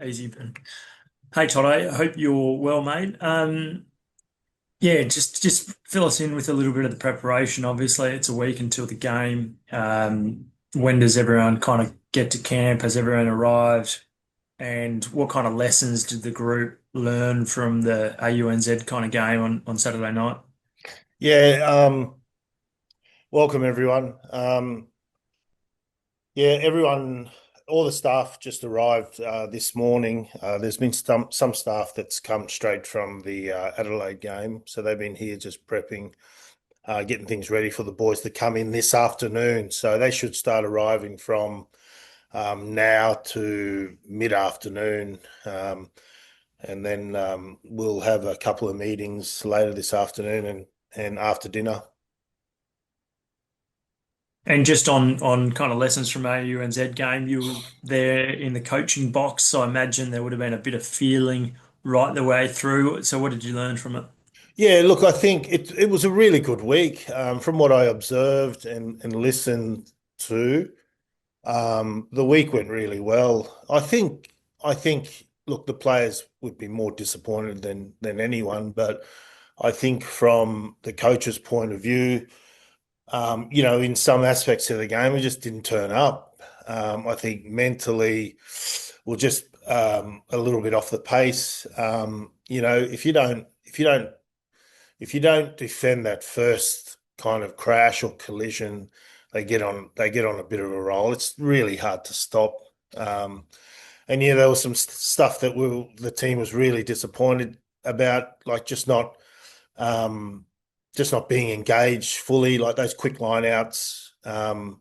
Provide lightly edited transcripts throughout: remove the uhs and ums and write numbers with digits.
Easy. Hey Todd, I hope you're well, mate. Yeah, just fill us in with a little bit of the preparation. Obviously, it's a week until the game. When does everyone kind of get to camp? Has everyone arrived? And what kind of lessons did the group learn from the AUNZ kind of game on Saturday night? Yeah, welcome everyone. Yeah, everyone, all the staff just arrived this morning. There's been some staff that's come straight from the Adelaide game, so they've been here just prepping, getting things ready for the boys to come in this afternoon. So they should start arriving from now to mid-afternoon, and then we'll have a couple of meetings later this afternoon and after dinner. And just on kind of lessons from AUNZ game, you were there in the coaching box, so I imagine there would have been a bit of feeling right the way through. So what did you learn from it? Yeah, look, I think it was a really good week from what I observed and listened to. The week went really well. I think look, the players would be more disappointed than anyone, but I think from the coach's point of view, in some aspects of the game, we just didn't turn up. I think mentally, we're just a little bit off the pace. If you don't defend that first kind of crash or collision, they get on a bit of a roll. It's really hard to stop. And yeah, there was some stuff that the team was really disappointed about, like just not being engaged fully, like those quick line outs. That's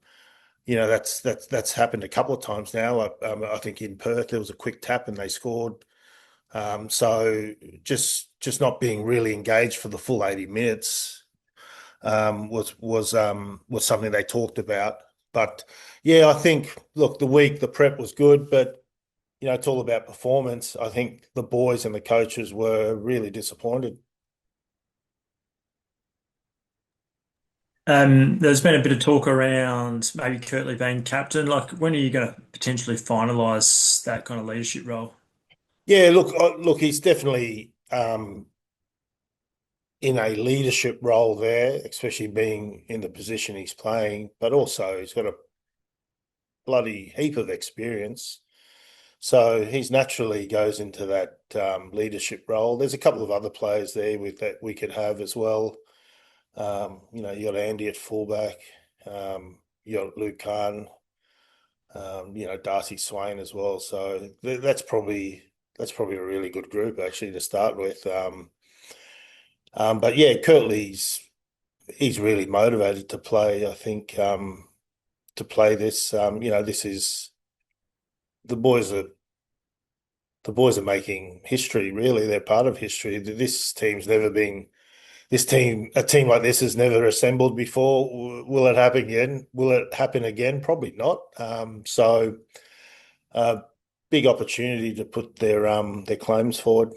happened a couple of times now. I think in Perth there was a quick tap and they scored. So just not being really engaged for the full 80 minutes was something they talked about. But yeah, I think look, the prep was good, but it's all about performance. I think the boys and the coaches were really disappointed. There's been a bit of talk around maybe Kirtley being captain. Like, when are you going to potentially finalise that kind of leadership role? Yeah, look, he's definitely in a leadership role there, especially being in the position he's playing, but also he's got a bloody heap of experience. So he's naturally goes into that leadership role. There's a couple of other players there with that we could have as well. You got Andy at fullback, you got Luke Kahn, Darcy Swain as well. So that's probably a really good group actually to start with. But yeah, he's really motivated to play. I think to play this. This is the boys are the boys are making history. Really, they're part of history. This team's never been. A team like this has never assembled before. Will it happen again? Will it happen again? Probably not. Uh, Big opportunity to put their claims forward.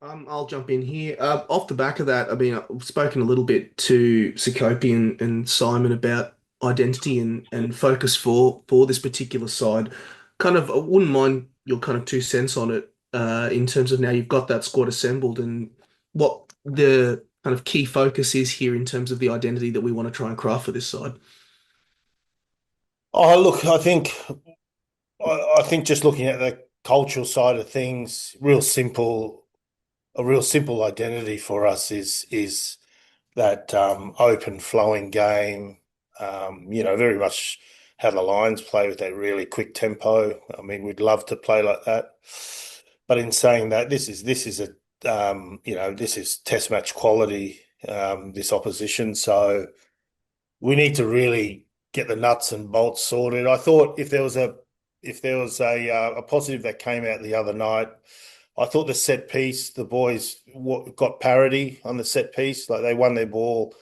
I'll jump in here. Off the back of that, I mean, I've spoken a little bit to Sekope and Simon about identity and focus for this particular side. Kind of, I wouldn't mind your kind of 2 cents on it, in terms of now you've got that squad assembled and what the kind of key focus is here in terms of the identity that we want to try and craft for this side. Oh, look, I think just looking at the cultural side of things, a real simple identity for us is that open flowing game. Very much how the Lions play with that really quick tempo. I mean, we'd love to play like that. But in saying that, this is test match quality, this opposition. So we need to really get the nuts and bolts sorted. I thought if there was a positive that came out the other night, I thought the set piece, the boys got parity on the set piece, like they won their ball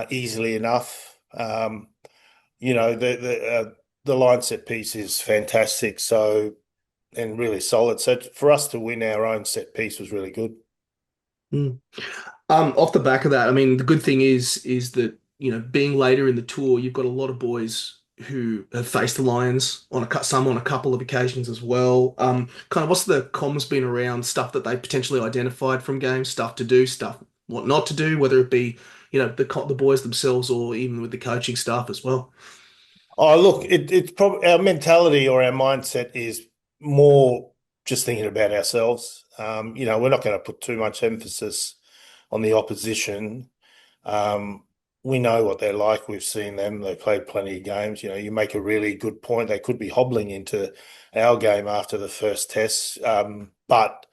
easily enough. The line set piece is fantastic, and really solid. So for us to win our own set piece was really good. Mm. Off the back of that, I mean, the good thing is that, being later in the tour, you've got a lot of boys who have faced the Lions some on a couple of occasions as well. Kind of what's the comms been around stuff that they potentially identified from games, stuff to do, stuff what not to do, whether it be the boys themselves or even with the coaching staff as well. Oh, look, it's probably our mentality or our mindset is more just thinking about ourselves. We're not going to put too much emphasis on the opposition. Um, we know what they're like. We've seen them. They played plenty of games. You make a really good point. They could be hobbling into our game after the first test. But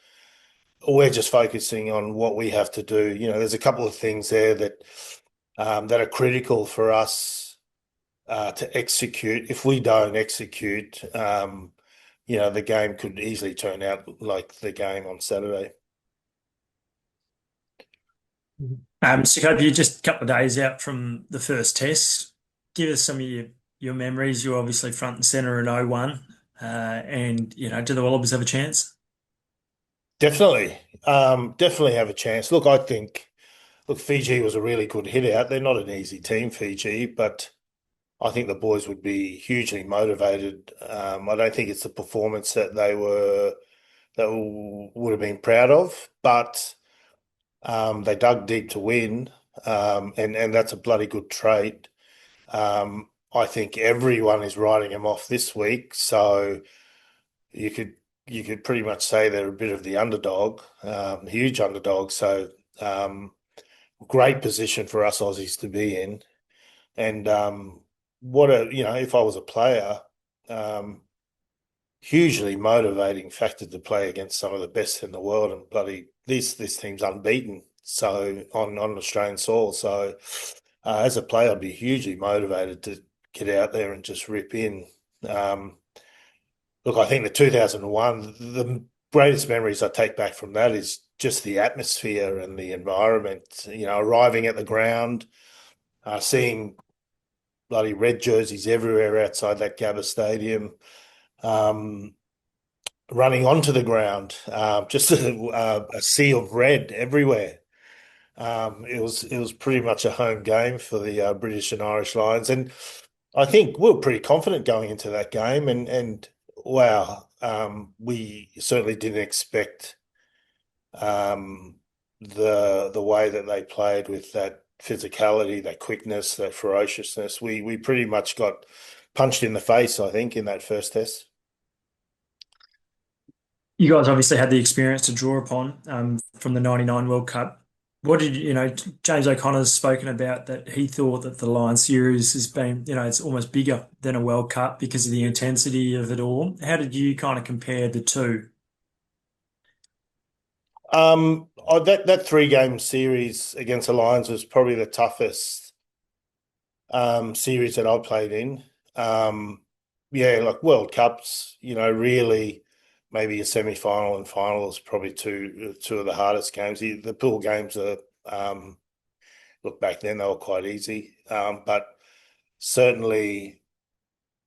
we're just focusing on what we have to do. There's a couple of things there that are critical for us to execute. If we don't execute, the game could easily turn out like the game on Saturday. So, Kobe, you're just a couple of days out from the first test. Give us some of your memories. You're obviously front and center in 01. And, do the Wallabies have a chance? Definitely, definitely have a chance. Look, Fiji was a really good hit out. They're not an easy team, Fiji, but I think the boys would be hugely motivated. I don't think it's the performance that would have been proud of, but they dug deep to win, and that's a bloody good trait. I think everyone is writing them off this week, so you could you could pretty much say they're a bit of the underdog, huge underdog. So great position for us Aussies to be in. And if I was a player, um, hugely motivating factor to play against some of the best in the world, and bloody this team's unbeaten. So on Australian soil, so as a player, I'd be hugely motivated to get out there and just rip in. Um, Look, I think the 2001, the greatest memories I take back from that is just the atmosphere and the environment. Arriving at the ground, seeing bloody red jerseys everywhere outside that Gabba Stadium, um, running onto the ground, just a sea of red everywhere. It was pretty much a home game for the British and Irish Lions, and I think we were pretty confident going into that game, and wow, we certainly didn't expect um, the way that they played with that physicality, that quickness, that ferociousness. We pretty much got punched in the face, I think, in that first test. You guys obviously had the experience to draw upon from the 99 World Cup. What did James O'Connor's spoken about that he thought that the Lions series has been, it's almost bigger than a World Cup because of the intensity of it all. How did you kind of compare the two? That three-game series against the Lions was probably the toughest series that I played in. Yeah, like World Cups, really maybe a semi-final and final is probably two of the hardest games. The pool games look back then they were quite easy, but certainly,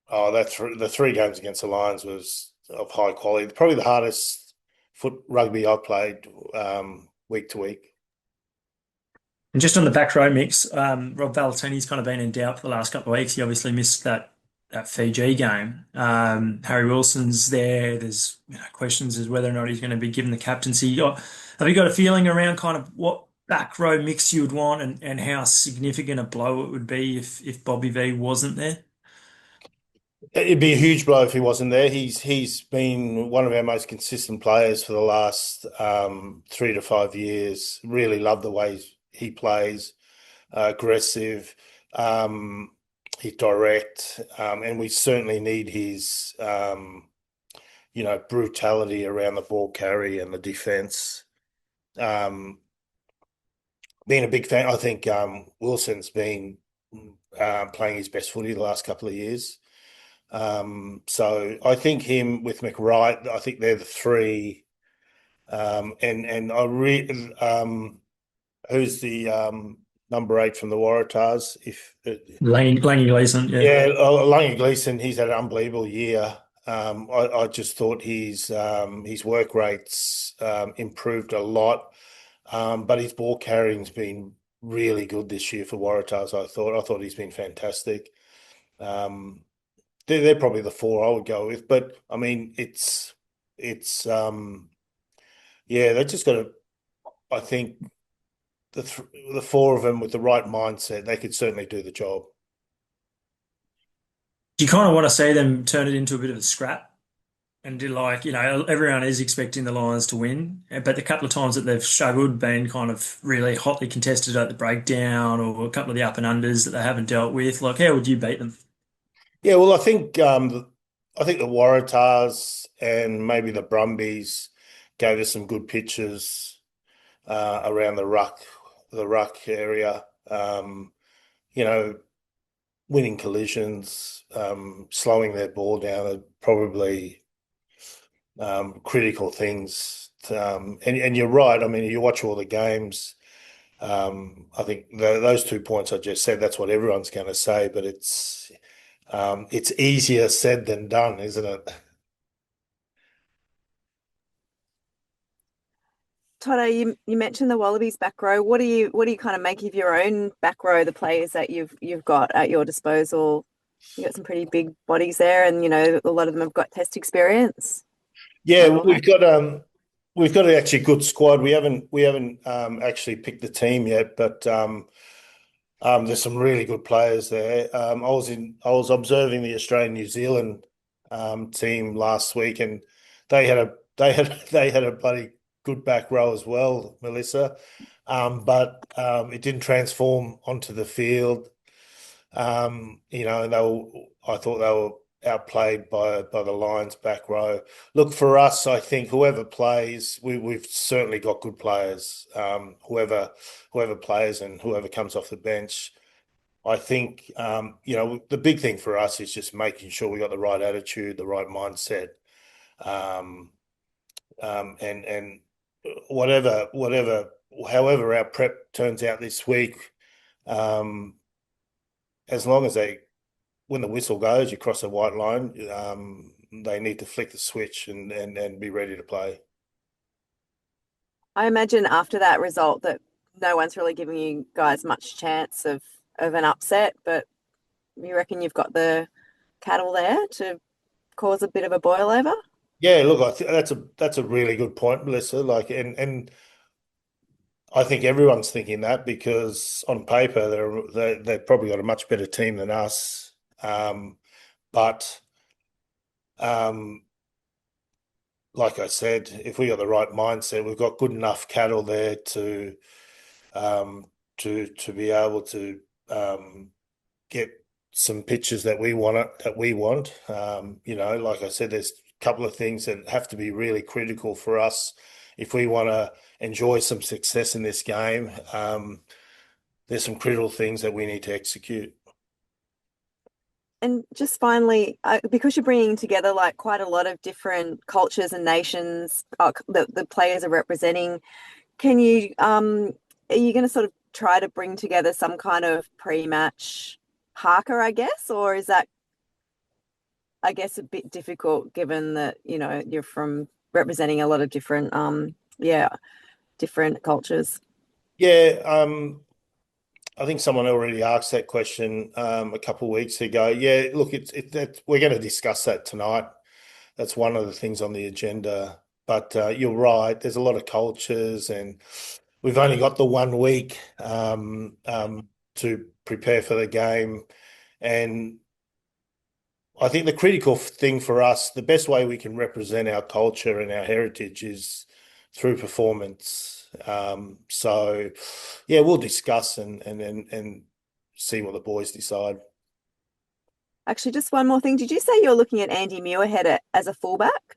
the three games against the Lions was of high quality. Probably the hardest foot rugby I played week to week. And just on the back row mix, Rob Valetini's kind of been in doubt for the last couple of weeks. He obviously missed that Fiji game. Harry Wilson's there. There's questions as whether or not he's going to be given the captaincy. Have you got a feeling around kind of what back row mix you would want and how significant a blow it would be if Bobby V wasn't there? It'd be a huge blow if he wasn't there. He's been one of our most consistent players for the last 3 to 5 years. Really love the way he plays, aggressive. He's direct, and we certainly need his brutality around the ball carry and the defense. Um, Being a big fan, I think Wilson's been playing his best footy the last couple of years. So I think him with McWright, I think they're the three. And I who's the number 8 from the Waratahs? If Laney Gleeson, yeah. Yeah, Lange Gleeson, he's had an unbelievable year. I just thought his work rates improved a lot, but his ball carrying's been really good this year for Waratahs. I thought he's been fantastic. they're probably the four I would go with. But I mean, it's yeah, they just got to. I think the four of them with the right mindset, they could certainly do the job. Do you kind of want to see them turn it into a bit of a scrap? And do like, everyone is expecting the Lions to win, but the couple of times that they've struggled, been kind of really hotly contested at the breakdown or a couple of the up and unders that they haven't dealt with. Like, how would you beat them? Yeah, well, I think the Waratahs and maybe the Brumbies gave us some good pitches around the ruck area. You know, winning collisions, slowing their ball down are probably critical things. And you're right. I mean, you watch all the games. I think those 2 points I just said, that's what everyone's going to say, but it's easier said than done, isn't it? Toto, you mentioned the Wallabies back row. What do you kind of make of your own back row, the players that you've got at your disposal? You got some pretty big bodies there, and a lot of them have got test experience. Yeah, Not well, all have. we've got actually a good squad. We haven't actually picked the team yet, but there's some really good players there. I was observing the Australian New Zealand team last week, and they had a bloody good back row as well, Melissa. But it didn't transform onto the field. And I thought they were outplayed by the Lions back row. Look, for us, I think whoever plays, we've certainly got good players. Whoever plays and whoever comes off the bench, I think the big thing for us is just making sure we got the right attitude, the right mindset, um, and however our prep turns out this week. Um, as long as when the whistle goes, you cross the white line, they need to flick the switch and be ready to play. I imagine after that result that no one's really giving you guys much chance of an upset, but you reckon you've got the cattle there to cause a bit of a boil over? Yeah, look, I think that's a really good point, Melissa. Like, and I think everyone's thinking that because on paper they've probably got a much better team than us. But um, like I said, if we got the right mindset, we've got good enough cattle there um, to be able to get some pitches that we want. Like I said, there's a couple of things that have to be really critical for us if we want to enjoy some success in this game. There's some critical things that we need to execute. And just finally, because you're bringing together like quite a lot of different cultures and nations, the players are representing, are you going to sort of try to bring together some kind of pre-match haka, I guess, or is that, I guess, a bit difficult given that, you're from representing a lot of different, yeah, different cultures? Yeah, I think someone already asked that question a couple of weeks ago. Yeah, look, we're going to discuss that tonight. That's one of the things on the agenda. But you're right. There's a lot of cultures, and we've only got the 1 week to prepare for the game. And I think the critical thing for us, the best way we can represent our culture and our heritage is through performance. So, yeah, we'll discuss and see what the boys decide. Actually, just one more thing. Did you say you're looking at Andy Muirhead as a fullback?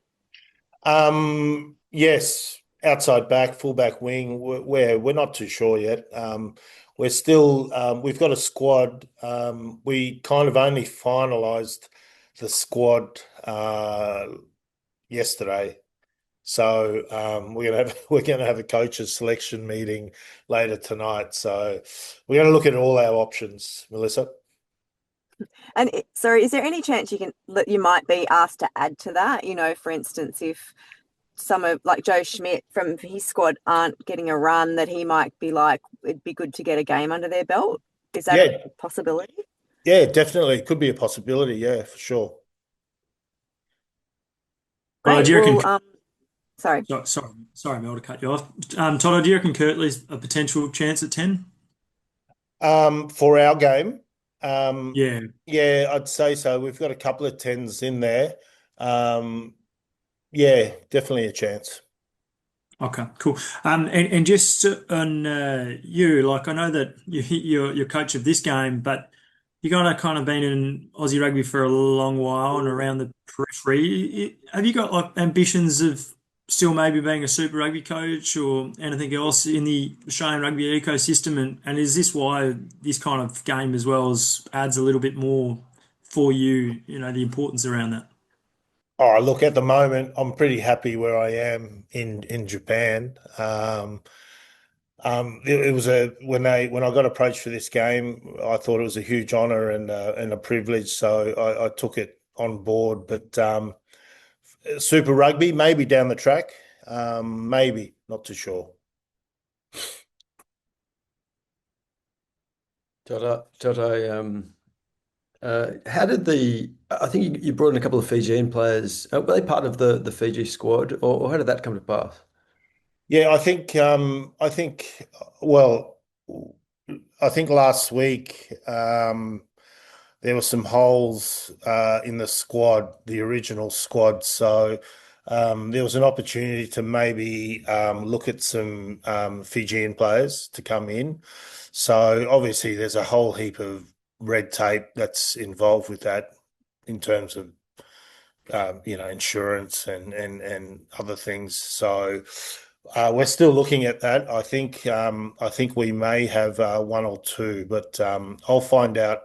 Yes, outside back, fullback wing. We're not too sure yet. We've got a squad. We kind of only finalised the squad yesterday. So we're gonna have a coaches selection meeting later tonight. So we're gonna look at all our options, Melissa. And sorry, is there any chance that you might be asked to add to that? For instance, if some of like Joe Schmidt from his squad aren't getting a run, that he might be like, it'd be good to get a game under their belt. Is that a Yeah, possibility? Yeah, definitely. Could be a possibility. Yeah, for sure. Well, Great. do you reckon? Well, sorry. Sorry, Mel, to cut you off. Toto, do you reckon Kirtley's a potential chance at 10? For our game, um, Yeah. yeah, I'd say so. We've got a couple of tens in there. Um, yeah, definitely a chance. Okay, cool. And just on you, like I know that you're coach of this game, but you're gonna kind of been in Aussie rugby for a long while and around the periphery. Have you got like ambitions of still maybe being a Super Rugby coach or anything else in the Australian rugby ecosystem? And is this why this kind of game as well as adds a little bit more for you, the importance around that? Oh, look, at the moment, I'm pretty happy where I am in Japan. It was when I got approached for this game, I thought it was a huge honor and a privilege, so I took it on board. But Super Rugby, maybe down the track, maybe not too sure. Toto, how did I think you brought in a couple of Fijian players. Were they part of the Fiji squad, or how did that come to pass? Yeah, well, I think last week there were some holes in the squad, the original squad. So there was an opportunity to maybe look at some Fijian players to come in. So obviously there's a whole heap of red tape that's involved with that in terms of insurance and other things. So we're still looking at that. I think we may have one or two, but I'll find out.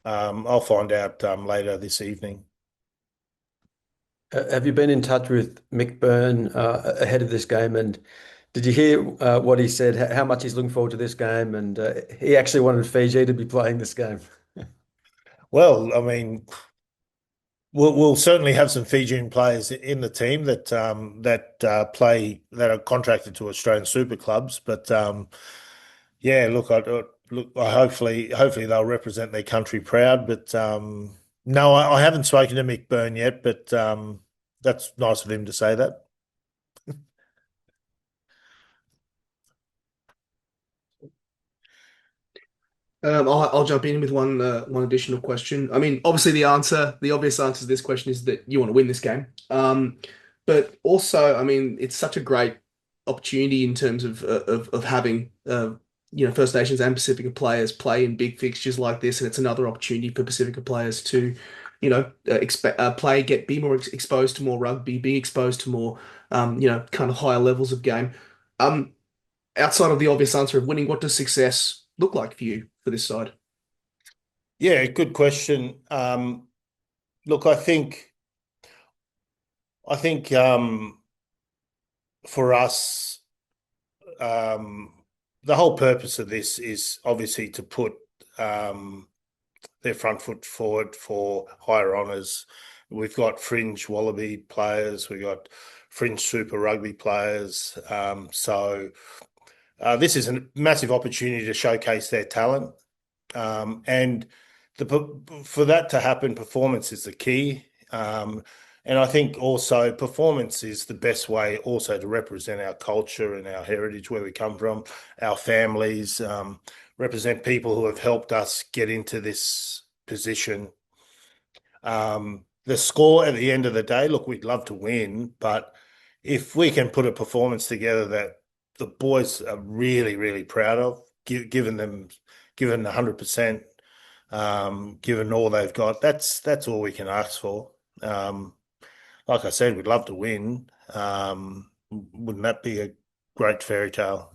Later this evening. Have you been in touch with Mick Byrne ahead of this game? And did you hear what he said? How much he's looking forward to this game? And he actually wanted Fiji to be playing this game. Well, I mean, we'll certainly have some Fijian players in the team that are contracted to Australian super clubs. But yeah, look, hopefully they'll represent their country proud. But no, I haven't spoken to Mick Byrne yet. But that's nice of him to say that. I'll jump in with one additional question. I mean, obviously the obvious answer to this question is that you want to win this game. But also, I mean, it's such a great opportunity in terms of having First Nations and Pacifica players play in big fixtures like this, and it's another opportunity for Pacifica players to, be more exposed to more rugby, be exposed to more, kind of higher levels of game. Um, Outside of the obvious answer of winning, what does success look like for you for this side? Yeah, good question. Look, I think for us, um, the whole purpose of this is obviously to put their front foot forward for higher honours. We've got fringe Wallaby players, we've got fringe Super Rugby players. So this is a massive opportunity to showcase their talent. And for that to happen, performance is the key. And I think also performance is the best way also to represent our culture and our heritage, where we come from, our families, represent people who have helped us get into this position. The score at the end of the day, look, we'd love to win, but if we can put a performance together that the boys are really, really proud of, given 100%, given all they've got, that's all we can ask for. Like I said, we'd love to win. Wouldn't that be a great fairy tale?